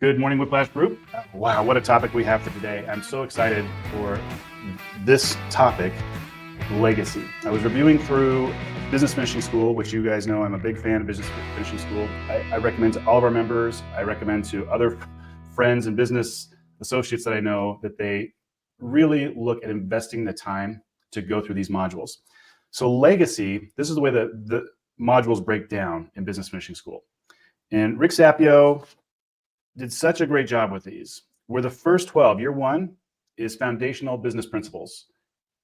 Good morning, Whiplash Group. Wow, what a topic we have for today. I'm so excited for this topic, legacy. I was reviewing through Business Finishing School, which you guys know I'm a big fan of Business Finishing School. I recommend to all of our members, I recommend to other friends and business associates that I know that they really look at investing the time to go through these modules. So legacy, this is the way that the modules break down in Business Finishing School. And Rick Sapio did such a great job with these, where the first 12, year one is foundational business principles,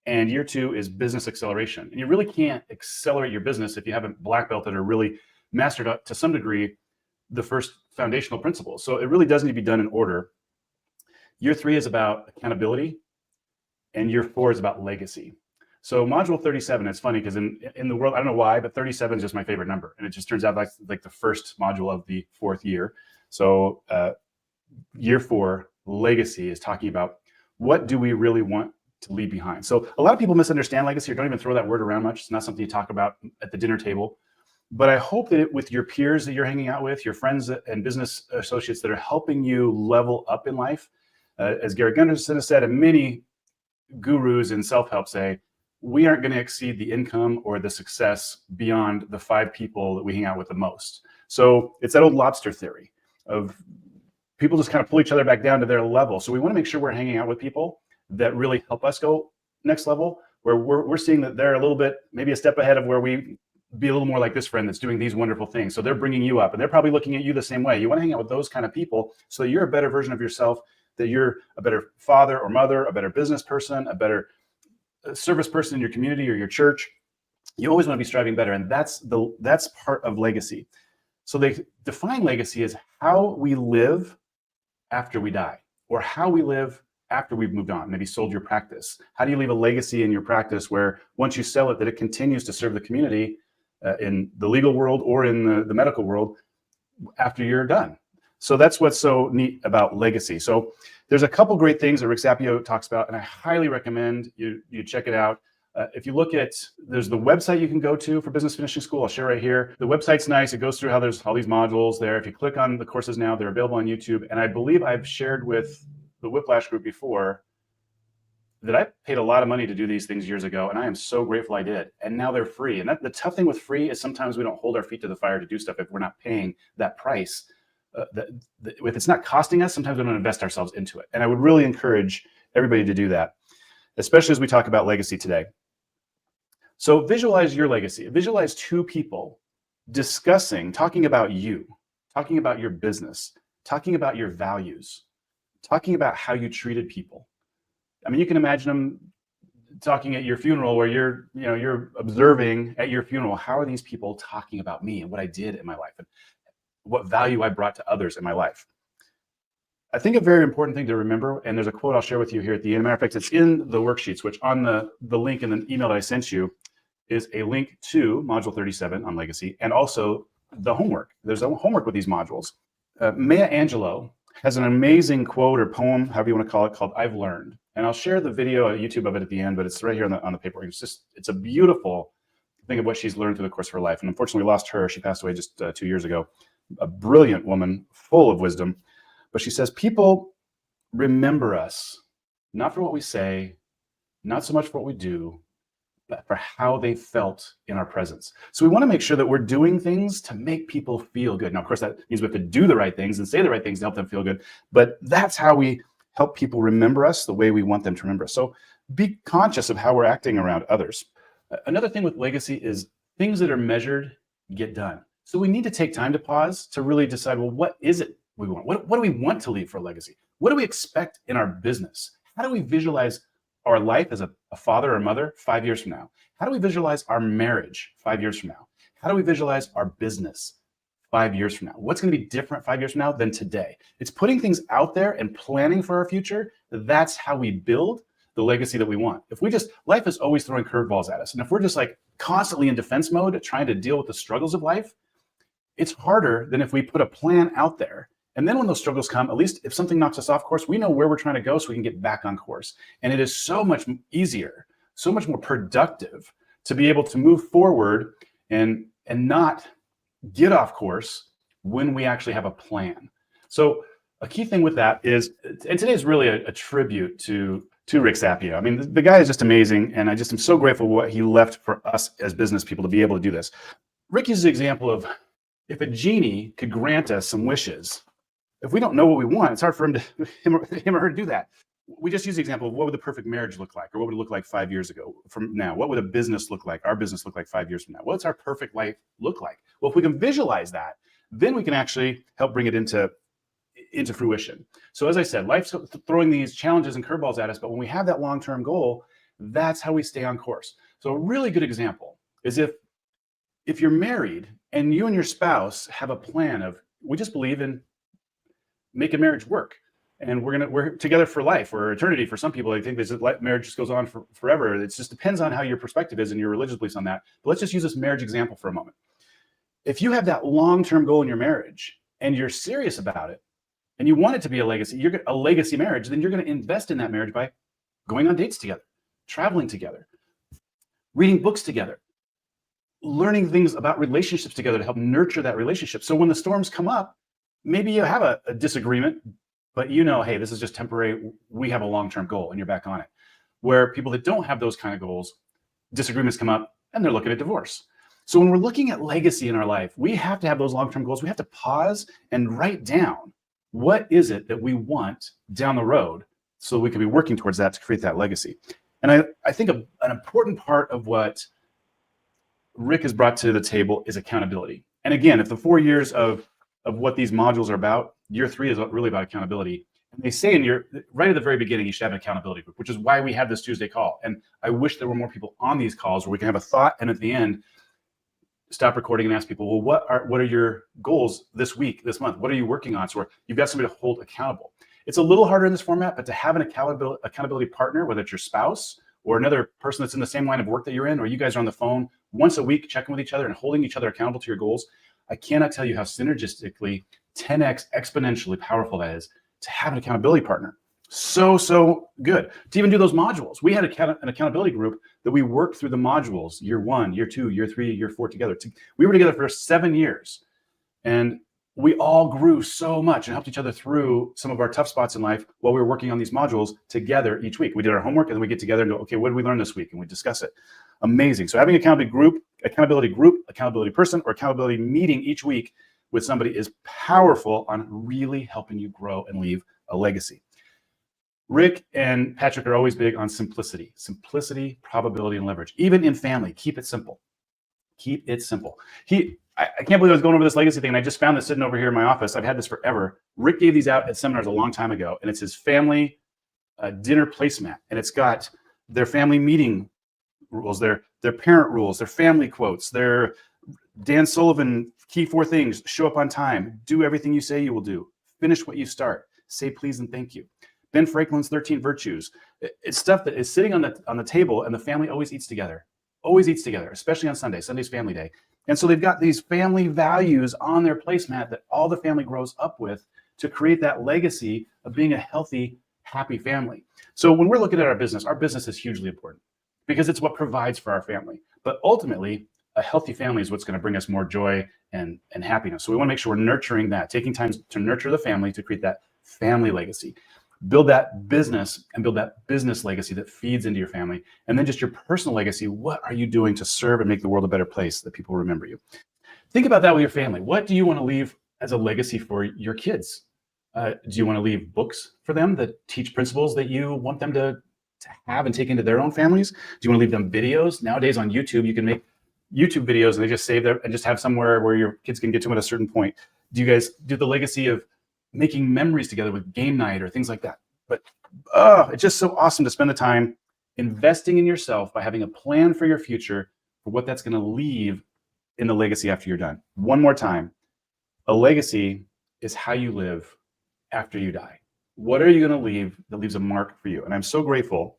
and year two is business acceleration. And you really can't accelerate your business if you haven't black belted or really mastered up to some degree the first foundational principles. So it really does need to be done in order. Year three is about accountability, and year four is about legacy. So module 37, it's funny because in the world, I don't know why, but 37 is just my favorite number. And it just turns out like the first module of the fourth year. So year four, legacy, is talking about what do we really want to leave behind. So a lot of people misunderstand legacy or don't even throw that word around much. It's not something you talk about at the dinner table. But I hope that with your peers that you're hanging out with, your friends and business associates that are helping you level up in life, as Gary Gunderson has said, and many gurus in self-help say, we aren't going to exceed the income or the success beyond the 5 people that we hang out with the most. So it's that old lobster theory of people just kind of pull each other back down to their level. So we want to make sure we're hanging out with people that really help us go next level, where we're seeing that they're a little bit, maybe a step ahead of where we be a little more like this friend that's doing these wonderful things. So they're bringing you up and they're probably looking at you the same way. You want to hang out with those kind of people so that you're a better version of yourself, that you're a better father or mother, a better business person, a better service person in your community or your church. You always want to be striving better. And that's part of legacy. So they define legacy as how we live after we die, or how we live after we've moved on, maybe sold your practice. How do you leave a legacy in your practice where once you sell it, that it continues to serve the community in the legal world or in the medical world after you're done? So that's what's so neat about legacy. So there's a couple great things that Rick Sapio talks about, and I highly recommend you check it out. If you look at, there's the website you can go to for Business Finishing School. I'll share right here. The website's nice. It goes through how there's all these modules there. If you click on the courses now, they're available on YouTube. And I believe I've shared with the Whiplash Group before that I paid a lot of money to do these things years ago, and I am so grateful I did. And now they're free. And the tough thing with free is sometimes we don't hold our feet to the fire to do stuff if we're not paying that price. If it's not costing us, sometimes we don't invest ourselves into it. And I would really encourage everybody to do that, especially as we talk about legacy today. So visualize your legacy. Visualize 2 people talking about you, talking about your business, talking about your values, talking about how you treated people. I mean, you can imagine them talking at your funeral where you're observing at your funeral, how are these people talking about me and what I did in my life and what value I brought to others in my life. I think a very important thing to remember, and there's a quote I'll share with you here at the end. Matter of fact, it's in the worksheets, which on the link in the email that I sent you is a link to module 37 on legacy and also the homework. There's a homework with these modules. Maya Angelou has an amazing quote or poem, however you want to call it, called I've Learned. And I'll share the video, YouTube of it at the end, but it's right here on the paperwork. It's a beautiful thing of what she's learned through the course of her life. And unfortunately, we lost her. She passed away just 2 years ago. A brilliant woman, full of wisdom. But she says, people remember us, not for what we say, not so much for what we do, but for how they felt in our presence. So we want to make sure that we're doing things to make people feel good. Now, of course, that means we have to do the right things and say the right things to help them feel good. But that's how we help people remember us the way we want them to remember us. So be conscious of how we're acting around others. Another thing with legacy is things that are measured get done. So we need to take time to pause to really decide, well, what is it we want? What do we want to leave for a legacy? What do we expect in our business? How do we visualize our life as a father or mother 5 years from now? How do we visualize our marriage 5 years from now? How do we visualize our business 5 years from now? What's going to be different 5 years from now than today? It's putting things out there and planning for our future. That's how we build the legacy that we want. If we life is always throwing curveballs at us. And if we're just like constantly in defense mode, trying to deal with the struggles of life, it's harder than if we put a plan out there. And then when those struggles come, at least if something knocks us off course, we know where we're trying to go so we can get back on course. And it is so much easier, so much more productive to be able to move forward and not get off course when we actually have a plan. So a key thing with that is, and today is really a tribute to Rick Sapio. I mean, the guy is just amazing, and I just am so grateful for what he left for us as business people to be able to do this. Rick uses the example of, if a genie could grant us some wishes, if we don't know what we want, it's hard for him or her to do that. We just use the example of, what would the perfect marriage look like, or what would it look like 5 years ago from now? What would a business look like, our business look like 5 years from now? What's our perfect life look like? Well, if we can visualize that, then we can actually help bring it into fruition. So as I said, life's throwing these challenges and curveballs at us, but when we have that long-term goal, that's how we stay on course. So a really good example is if you're married and you and your spouse have a plan of, we just believe in making marriage work, and we're together for life or eternity. For some people, I think marriage just goes on forever. It just depends on how your perspective is and your religious beliefs on that. But let's just use this marriage example for a moment. If you have that long-term goal in your marriage and you're serious about it, and you want it to be a legacy marriage, then you're going to invest in that marriage by going on dates together, traveling together, reading books together, learning things about relationships together to help nurture that relationship. So when the storms come up, maybe you have a disagreement, but hey, this is just temporary. We have a long-term goal, and you're back on it. Where people that don't have those kind of goals, disagreements come up and they're looking at divorce. So when we're looking at legacy in our life, we have to have those long-term goals. We have to pause and write down, what is it that we want down the road, so we can be working towards that to create that legacy. And I think an important part of what Rick has brought to the table is accountability. And again, if the 4 years of what these modules are about, year 3 is really about accountability. And they say right at the very beginning, you should have an accountability group, which is why we have this Tuesday call. And I wish there were more people on these calls where we can have a thought, and at the end, stop recording and ask people, well, what are your goals this week, this month? What are you working on? So you've got somebody to hold accountable. It's a little harder in this format, but to have an accountability partner, whether it's your spouse or another person that's in the same line of work that you're in, or you guys are on the phone once a week, checking with each other and holding each other accountable to your goals, I cannot tell you how synergistically 10x exponentially powerful that is to have an accountability partner. So good to even do those modules. We had an accountability group that we worked through the modules, year 1, year 2, year 3, year 4 together. We were together for 7 years, and we all grew so much and helped each other through some of our tough spots in life while we were working on these modules together each week. We did our homework, and then we get together and go, okay, what did we learn this week? And we discuss it. Amazing. So having accountability group, accountability person, or accountability meeting each week with somebody is powerful on really helping you grow and leave a legacy. Rick and Patrick are always big on simplicity, probability, and leverage. Even in family, keep it simple. Keep it simple. I can't believe I was going over this legacy thing, and I just found this sitting over here in my office. I've had this forever. Rick gave these out at seminars a long time ago, and it's his family dinner placemat, and it's got their family meeting rules, their parent rules, their family quotes, their Dan Sullivan key 4 things: show up on time, do everything you say you will do, finish what you start, say please and thank you. Ben Franklin's 13 virtues. It's stuff that is sitting on the table, and the family always eats together, especially on Sunday. Sunday's family day. And so they've got these family values on their placemat that all the family grows up with to create that legacy of being a healthy, happy family. So when we're looking at our business is hugely important because it's what provides for our family. But ultimately, a healthy family is what's going to bring us more joy and happiness. So we want to make sure we're nurturing that, taking time to nurture the family to create that family legacy. Build that business and build that business legacy that feeds into your family. And then just your personal legacy. What are you doing to serve and make the world a better place that people remember you? Think about that with your family. What do you want to leave as a legacy for your kids? Do you want to leave books for them that teach principles that you want them to have and take into their own families? Do you want to leave them videos? Nowadays on YouTube, you can make YouTube videos and they just save them and just have somewhere where your kids can get to them at a certain point. Do you guys do the legacy of making memories together with game night or things like that? But it's just so awesome to spend the time investing in yourself by having a plan for your future, for what that's going to leave in the legacy after you're done. One more time, a legacy is how you live after you die. What are you going to leave that leaves a mark for you? And I'm so grateful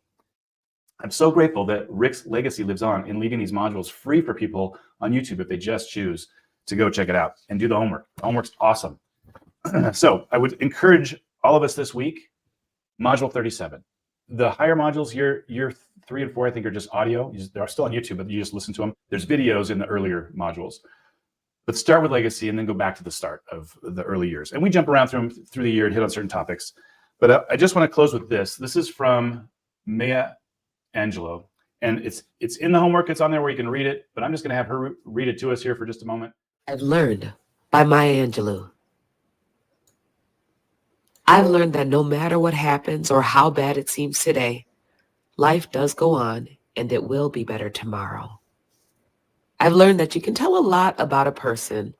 that Rick's legacy lives on in leaving these modules free for people on YouTube if they just choose to go check it out and do the homework. The homework's awesome. So I would encourage all of us this week, module 37. The higher modules, year 3 and 4, I think, are just audio. They're still on YouTube, but you just listen to them. There's videos in the earlier modules. Let's start with legacy and then go back to the start of the early years. And we jump around through the year and hit on certain topics. But I just want to close with this. This is from Maya Angelou. And it's in the homework. It's on there where you can read it. But I'm just going to have her read it to us here for just a moment. I've learned by Maya Angelou. I've learned that no matter what happens or how bad it seems today, life does go on and it will be better tomorrow. I've learned that you can tell a lot about a person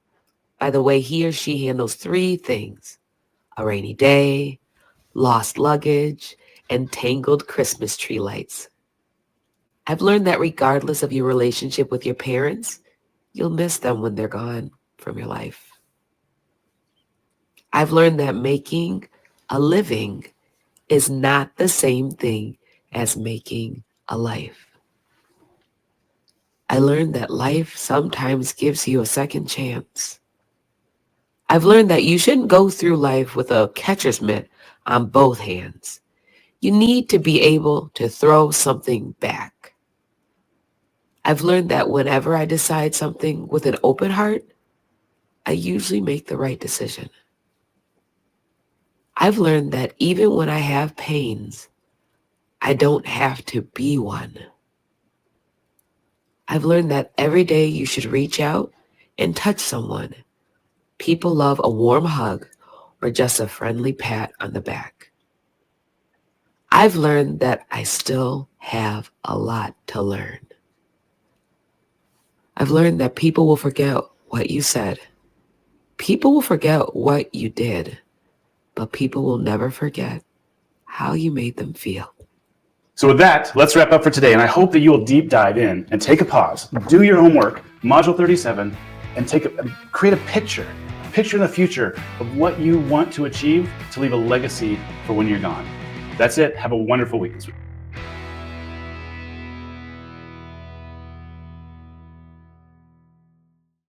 by the way he or she handles three things: a rainy day, lost luggage, and tangled Christmas tree lights. I've learned that regardless of your relationship with your parents, you'll miss them when they're gone from your life. I've learned that making a living is not the same thing as making a life. I learned that life sometimes gives you a second chance. I've learned that you shouldn't go through life with a catcher's mitt on both hands. You need to be able to throw something back. I've learned that whenever I decide something with an open heart, I usually make the right decision. I've learned that even when I have pains, I don't have to be one. I've learned that every day you should reach out and touch someone. People love a warm hug or just a friendly pat on the back. I've learned that I still have a lot to learn. I've learned that people will forget what you said. People will forget what you did, but people will never forget how you made them feel. So with that, let's wrap up for today. And I hope that you will deep dive in and take a pause, do your homework, Module 37, and create a picture in the future of what you want to achieve to leave a legacy for when you're gone. That's it. Have a wonderful week.